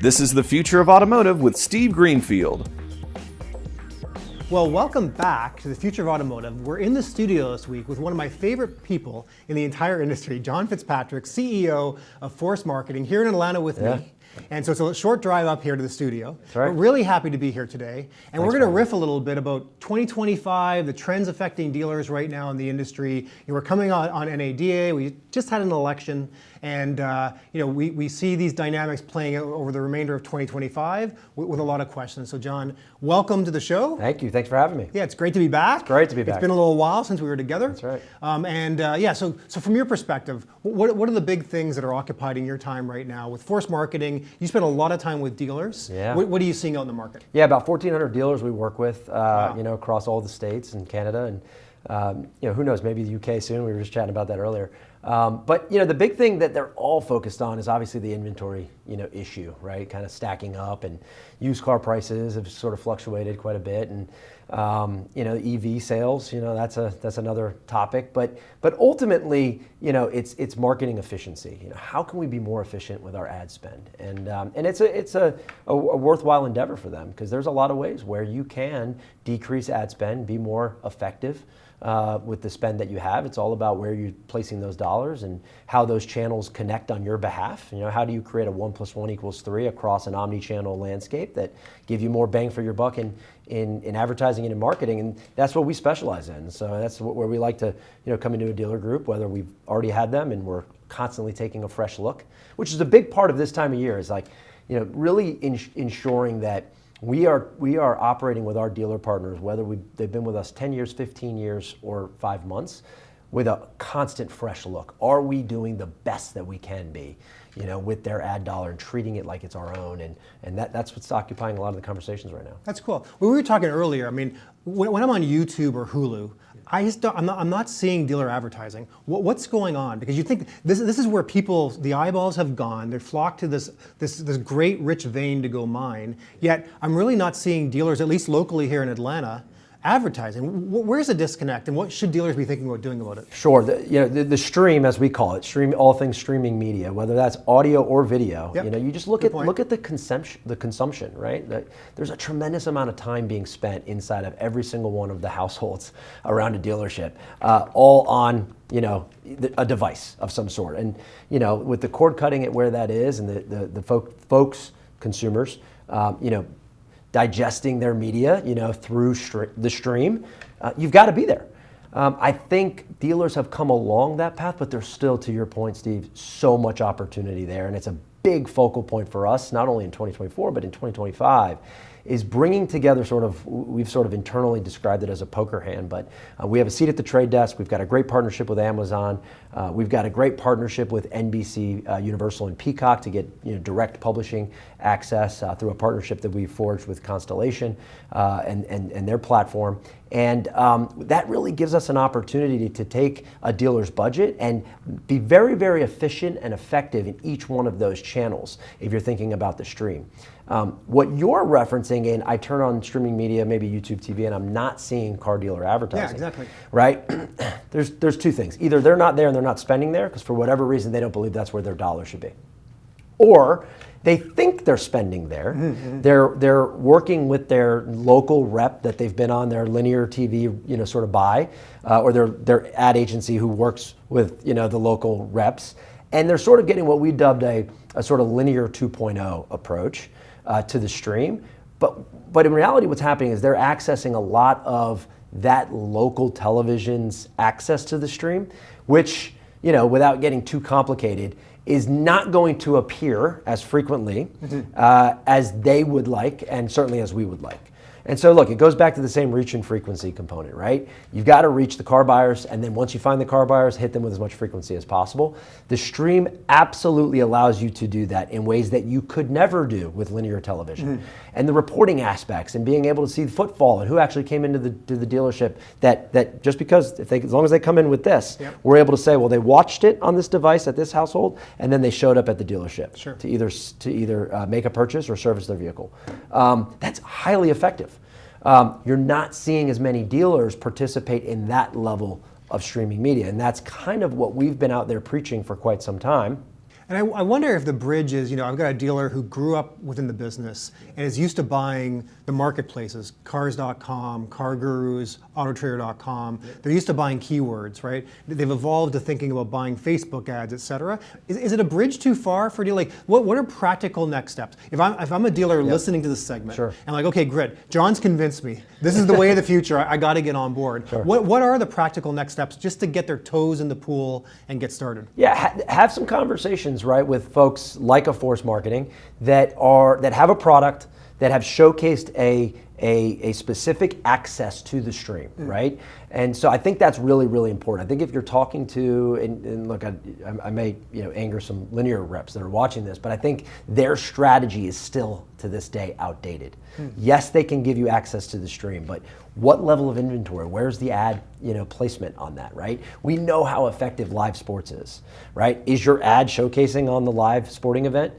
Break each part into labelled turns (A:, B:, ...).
A: This is the Future of Automotive with Steve Greenfield.
B: Well, welcome back to the Future of Automotive. We're in the studio this week with one of my favorite people in the entire industry, John Fitzpatrick, CEO of Force Marketing, here in Atlanta with me. And so it's a short drive up here to the studio.
C: That's right.
B: We're really happy to be here today. And we're going to riff a little bit about 2025, the trends affecting dealers right now in the industry. We're coming on NADA. We just had an election. And we see these dynamics playing out over the remainder of 2025 with a lot of questions. So John, welcome to the show.
C: Thank you. Thanks for having me.
B: Yeah, it's great to be back.
C: Great to be back.
B: It's been a little while since we were together.
C: That's right.
B: So from your perspective, what are the big things that are occupying your time right now with Force Marketing? You spend a lot of time with dealers.
C: Yeah.
B: What are you seeing out in the market?
C: Yeah, about 1,400 dealers we work with, across all the states and Canada, and who knows, maybe the UK soon. We were just chatting about that earlier. But the big thing that they're all focused on is obviously the inventory, issue, right? Kind of stacking up, and used car prices have sort of fluctuated quite a bit, and EV sales, that's another topic. But ultimately, it's marketing efficiency. How can we be more efficient with our ad spend? And it's a worthwhile endeavor for them, because there's a lot of ways where you can decrease ad spend, be more effective with the spend that you have. It's all about where you're placing those dollars and how those channels connect on your behalf. How do you create a 1 + 1 = 3 across an omni-channel landscape that give you more bang for your buck in advertising and in marketing? And that's what we specialize in. So that's where we like to come into a dealer group, whether we've already had them and we're constantly taking a fresh look, which is a big part of this time of year, is really ensuring that we are operating with our dealer partners, whether they've been with us 10 years, 15 years, or 5 months, with a constant fresh look. Are we doing the best that we can be, with their ad dollar, and treating it like it's our own? And that's what's occupying a lot of the conversations right now.
B: That's cool. Well, we were talking earlier. I mean, when I'm on YouTube or Hulu, I'm not seeing dealer advertising. What's going on? Because you think this is where the eyeballs have gone. They're flocked to this great rich vein to go mine. Yet I'm really not seeing dealers, at least locally here in Atlanta, advertising. Where's the disconnect, and what should dealers be thinking about doing about it?
C: Sure. The stream, as we call it, all things streaming media, whether that's audio or video.
B: Yep.
C: You just look at the consumption, right? There's a tremendous amount of time being spent inside of every single one of the households around a dealership, all on a device of some sort. And with the cord cutting at where that is, and the consumers, digesting their media, through the stream, you've got to be there. I think dealers have come along that path, but there's still, to your point, Steve, so much opportunity there, and it's a big focal point for us, not only in 2024, but in 2025, is bringing together we've sort of internally described it as a poker hand, but we have a seat at the trade desk. We've got a great partnership with Amazon. We've got a great partnership with NBC, Universal, and Peacock to get direct publishing access through a partnership that we forged with Constellation and their platform. And that really gives us an opportunity to take a dealer's budget and be very, very efficient and effective in each one of those channels, if you're thinking about the stream. What you're referencing, and I turn on streaming media, maybe YouTube TV, and I'm not seeing car dealer advertising.
B: Yeah, exactly.
C: Right? There's two things. Either they're not there and they're not spending there, because for whatever reason they don't believe that's where their dollar should be. Or they think they're spending there. Mm-hmm. They're working with their local rep that they've been on their linear TV, sort of buy, or their ad agency who works with, the local reps. And they're sort of getting what we dubbed a sort of linear 2.0 approach to the stream. But in reality, what's happening is they're accessing a lot of that local television's access to the stream, which, without getting too complicated, is not going to appear as frequently as they would like, and certainly as we would like. And so look, it goes back to the same reach and frequency component, right? You've got to reach the car buyers, and then once you find the car buyers, hit them with as much frequency as possible. The stream absolutely allows you to do that in ways that you could never do with linear television. Mm-hmm. And the reporting aspects and being able to see the footfall and who actually came into the dealership, that just because, as long as they come in with this, yep, we're able to say, well, they watched it on this device at this household, and then they showed up at the dealership, sure, to either make a purchase or service their vehicle. That's highly effective. You're not seeing as many dealers participate in that level of streaming media, and that's kind of what we've been out there preaching for quite some time.
B: And I wonder if the bridge is, I've got a dealer who grew up within the business and is used to buying the marketplaces, cars.com, CarGurus, Autotrader.com. They're used to buying keywords, right? They've evolved to thinking about buying Facebook ads, et cetera. Is it a bridge too far for a dealer? Like, what are practical next steps? If I'm a dealer listening to this segment,
C: Sure.
B: and like, okay, Grit, John's convinced me. This is the way of the future. I got to get on board.
C: Sure.
B: What are the practical next steps just to get their toes in the pool and get started?
C: Yeah, have some conversations, right, with folks like a Force Marketing that have a product, that have showcased a specific access to the stream, right? And so I think that's really, really important. I think if you're talking to, and look, I may anger some linear reps that are watching this, but I think their strategy is still to this day outdated. Yes, they can give you access to the stream, but what level of inventory? Where's the ad placement on that, right? We know how effective live sports is, right? Is your ad showcasing on the live sporting event?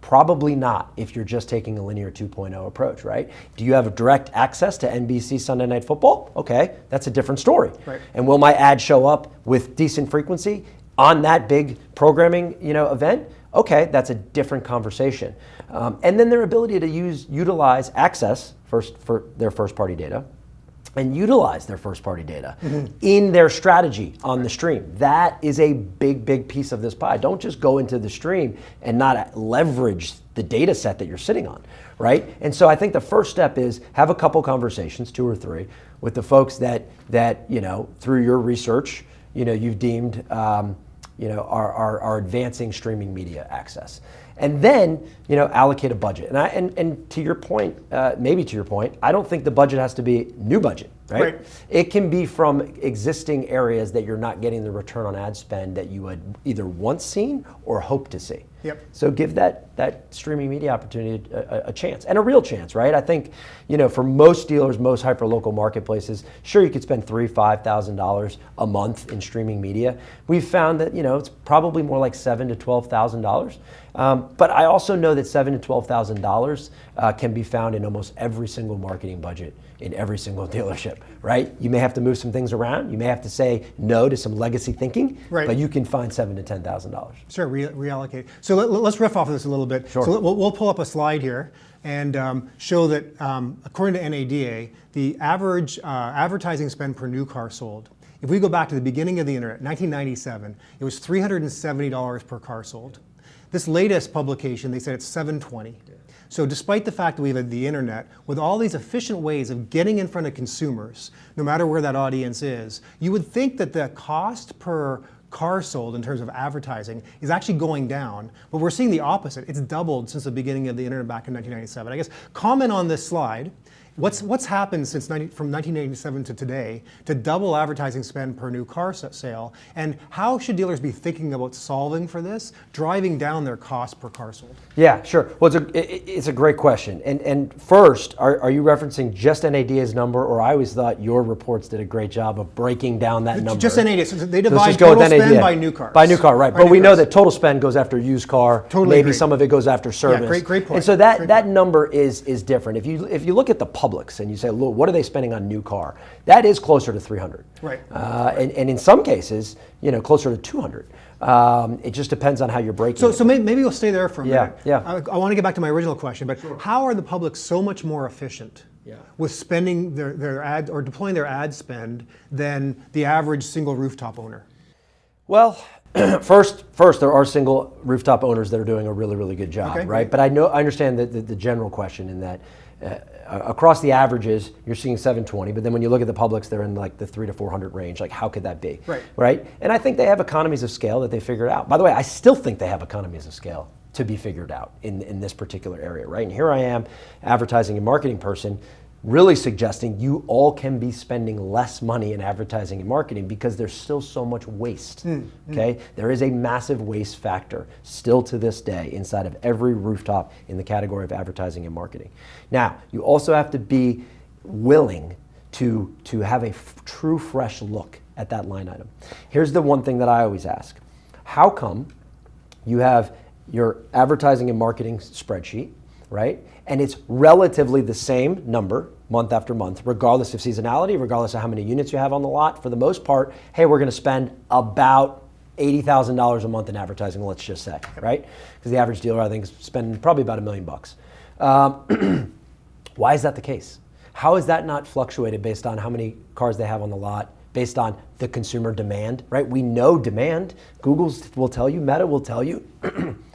C: Probably not if you're just taking a linear 2.0 approach, right? Do you have direct access to NBC Sunday Night Football? Okay, that's a different story.
B: Right.
C: And will my ad show up with decent frequency on that big programming event? Okay, that's a different conversation. And then their ability to utilize access first for their first party data and utilize their first party data in their strategy on the stream. That is a big, big piece of this pie. Don't just go into the stream and not leverage the data set that you're sitting on, right? And so I think the first step is have a couple conversations, 2 or 3, with the folks that through your research, you've deemed are advancing streaming media access. And then, allocate a budget. And to your point, maybe to your point, I don't think the budget has to be new budget, right? It can be from existing areas that you're not getting the return on ad spend that you had either once seen or hope to see.
B: Yep.
C: So give that streaming media opportunity a chance, and a real chance, right? I think, for most dealers, most hyperlocal marketplaces, sure, you could spend $3,000-$5,000 a month in streaming media. We've found that, it's probably more like $7,000 to $12,000. But I also know that $7,000 to $12,000 can be found in almost every single marketing budget in every single dealership, right? You may have to move some things around. You may have to say no to some legacy thinking,
B: right,
C: but you can find $7,000 to $10,000.
B: Sure, reallocate. So let's riff off of this a little bit.
C: Sure.
B: So we'll pull up a slide here and show that according to NADA, the average advertising spend per new car sold, if we go back to the beginning of the internet, 1997, it was $370 per car sold. This latest publication, they said it's $720. So despite the fact that we've had the internet, with all these efficient ways of getting in front of consumers, no matter where that audience is, you would think that the cost per car sold in terms of advertising is actually going down, but we're seeing the opposite. It's doubled since the beginning of the internet back in 1997. I guess comment on this slide. What's happened since from 1987 to today to double advertising spend per new car sale, and how should dealers be thinking about solving for this, driving down their cost per car sold?
C: Yeah, sure. Well, it's a great question. And first, are you referencing just NADA's number, or I always thought your reports did a great job of breaking down that number?
B: Just NADA. So they divide
C: Let's just go
B: total
C: with
B: spend
C: NADA.
B: by new cars.
C: By new car, right. But we know that total spend goes after used car.
B: Totally
C: Maybe
B: agree.
C: some of it goes after service.
B: Yeah, great point.
C: And so that number is different. If you look at the Publix and you say, look, what are they spending on new car? That is closer to 300.
B: Right.
C: And in some cases, closer to 200. It just depends on how you're breaking it.
B: So maybe we'll stay there for a minute.
C: Yeah.
B: I want to get back to my original question, but how are the public so much more efficient with spending their ad or deploying their ad spend than the average single rooftop owner?
C: Well, first, there are single rooftop owners that are doing a really, really good job,
B: Okay,
C: right?
B: great.
C: But I understand the general question in that across the averages, you're seeing 720, but then when you look at the Publix, they're in like the 300 to 400 range. Like, how could that be? Right? And I think they have economies of scale that they figured out. By the way, I still think they have economies of scale to be figured out in this particular area, right? And here I am, advertising and marketing person, really suggesting you all can be spending less money in advertising and marketing because there's still so much waste, okay? There is a massive waste factor still to this day inside of every rooftop in the category of advertising and marketing. Now, you also have to be willing to have a true fresh look at that line item. Here's the one thing that I always ask. How come you have your advertising and marketing spreadsheet, right? And it's relatively the same number month after month, regardless of seasonality, regardless of how many units you have on the lot. For the most part, hey, we're going to spend about $80,000 a month in advertising, let's just say, right? Because the average dealer, I think, is spending probably about $1 million bucks. Why is that the case? How is that not fluctuated based on how many cars they have on the lot, based on the consumer demand, right? We know demand. Google will tell you, Meta will tell you.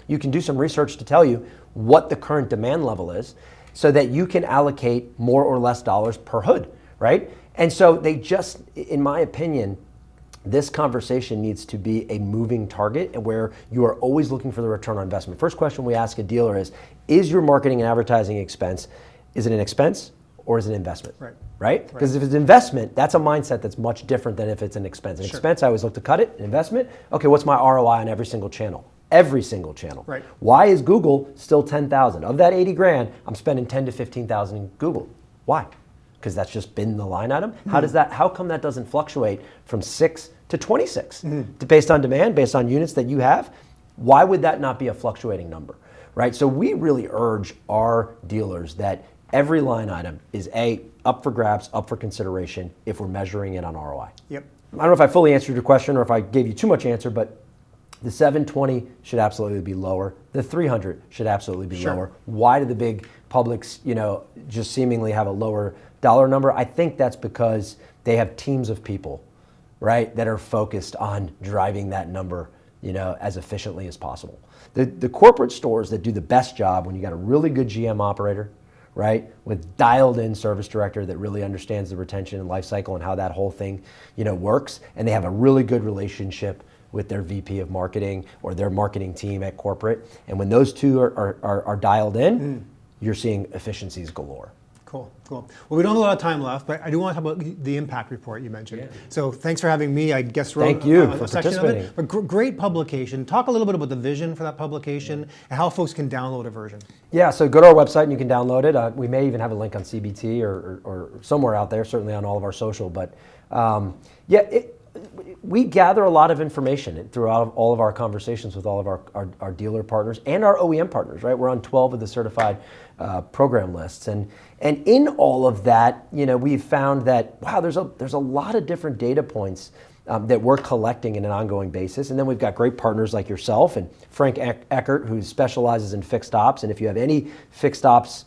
C: You can do some research to tell you what the current demand level is so that you can allocate more or less dollars per hood, right? And so they just, in my opinion, this conversation needs to be a moving target and where you are always looking for the return on investment. First question we ask a dealer is your marketing and advertising expense, is it an expense or is it an investment? Right? Because if it's an investment, that's a mindset that's much different than if it's an expense. An expense, I always look to cut it. An investment, okay, what's my ROI on every single channel? Every single channel.
B: Right.
C: Why is Google still 10,000? Of that 80 grand, I'm spending 10 to 15,000 in Google. Why? Because that's just been the line item. How come that doesn't fluctuate from 6 to 26? Based on demand, based on units that you have? Why would that not be a fluctuating number? Right? So we really urge our dealers that every line item is up for grabs, up for consideration if we're measuring it on ROI.
B: Yep.
C: I don't know if I fully answered your question or if I gave you too much answer, but the 720 should absolutely be lower. The 300 should absolutely be lower. Why do the big publics, just seemingly have a lower dollar number? I think that's because they have teams of people, right, that are focused on driving that number, as efficiently as possible. The corporate stores that do the best job when you got a really good GM operator, right, with dialed in service director that really understands the retention and life cycle and how that whole thing, works, and they have a really good relationship with their VP of marketing or their marketing team at corporate. And when those two are dialed in, you're seeing efficiencies galore.
B: Cool. Well, we don't have a lot of time left, but I do want to talk about the impact report you mentioned. Yeah. So thanks for having me. I guess
C: Thank you
B: a
C: for
B: section
C: participating.
B: of it. But great publication. Talk a little bit about the vision for that publication and how folks can download a version.
C: Yeah, so go to our website and you can download it. We may even have a link on CBT or somewhere out there, certainly on all of our social. But we gather a lot of information throughout all of our conversations with all of our dealer partners and our OEM partners, right? We're on 12 of the certified program lists. And in all of that, we've found that, wow, there's a lot of different data points that we're collecting in an ongoing basis. And then we've got great partners like yourself and Frank Eckert, who specializes in fixed ops. And if you have any fixed ops,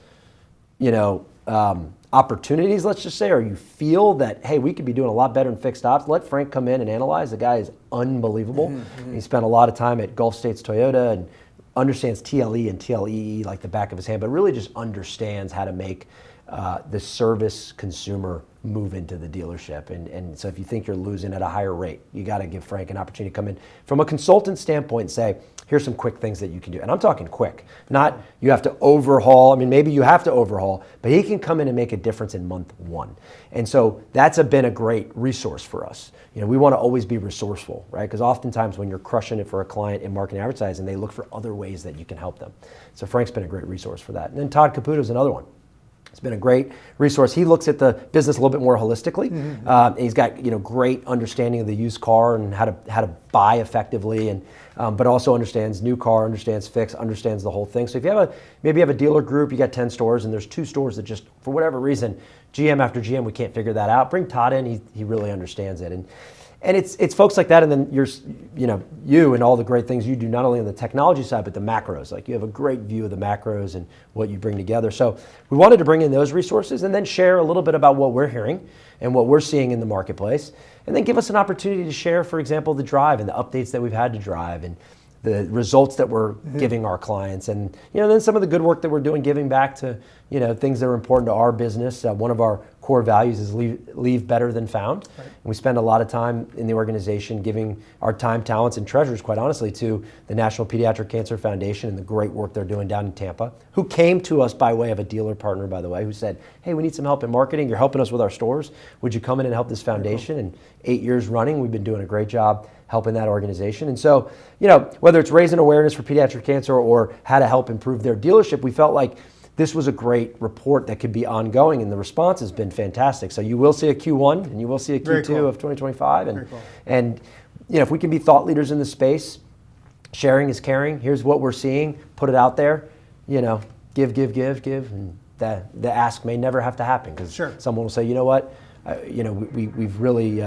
C: opportunities, let's just say, or you feel that, hey, we could be doing a lot better in fixed ops, let Frank come in and analyze. The guy is unbelievable. He spent a lot of time at Gulf States Toyota and understands TLE and TLEE like the back of his hand, but really just understands how to make the service consumer move into the dealership. And so if you think you're losing at a higher rate, you got to give Frank an opportunity to come in from a consultant standpoint and say, here's some quick things that you can do. And I'm talking quick, not you have to overhaul. I mean, maybe you have to overhaul, but he can come in and make a difference in month one. And so that's been a great resource for us. We want to always be resourceful, right? Because oftentimes when you're crushing it for a client in marketing and advertising, they look for other ways that you can help them. So Frank's been a great resource for that. And then Todd Caputo is another one. It's been a great resource. He looks at the business a little bit more holistically. He's got great understanding of the used car and how to buy effectively, and but also understands new car, understands fix, understands the whole thing. So if you have maybe you have a dealer group, you got 10 stores, and there's 2 stores that just for whatever reason, GM after GM, we can't figure that out. Bring Todd in; he really understands it. And it's folks like that, and then you and all the great things you do, not only on the technology side, but the macros. Like you have a great view of the macros and what you bring together. So we wanted to bring in those resources and then share a little bit about what we're hearing and what we're seeing in the marketplace. And then give us an opportunity to share, for example, the drive and the updates that we've had to drive and the results that we're giving our clients, and then some of the good work that we're doing, giving back to things that are important to our business. One of our core values is leave better than found. Right. And we spend a lot of time in the organization giving our time, talents, and treasures, quite honestly, to the National Pediatric Cancer Foundation and the great work they're doing down in Tampa, who came to us by way of a dealer partner, by the way, who said, hey, we need some help in marketing. You're helping us with our stores. Would you come in and help this foundation? And 8 years running, we've been doing a great job helping that organization. And so, whether it's raising awareness for pediatric cancer or how to help improve their dealership, we felt like this was a great report that could be ongoing, and the response has been fantastic. So you will see a Q1 and you will see a Q2 of 2025. And if we can be thought leaders in the space, sharing is caring. Here's what we're seeing, put it out there, give, and the ask may never have to happen because someone will say, you know what, we've really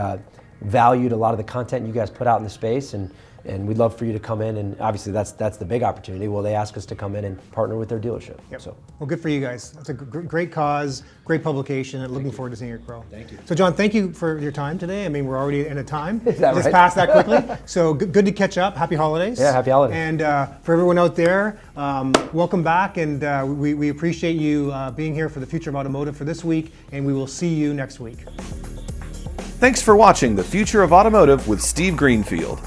C: valued a lot of the content you guys put out in the space, and And we'd love for you to come in, and obviously that's the big opportunity. Well, they ask us to come in and partner with their dealership.
B: Yep.
C: So,
B: well, good for you guys. That's a great cause, great publication, and looking forward to seeing it grow.
C: Thank you.
B: So, John, thank you for your time today. I mean, we're already in a time.
C: Is that
B: Just
C: right?
B: passed that quickly. So good to catch up. Happy holidays.
C: Yeah, happy holidays.
B: And for everyone out there, welcome back, and we appreciate you being here for the Future of Automotive for this week, and we will see you next week.
A: Thanks for watching The Future of Automotive with Steve Greenfield.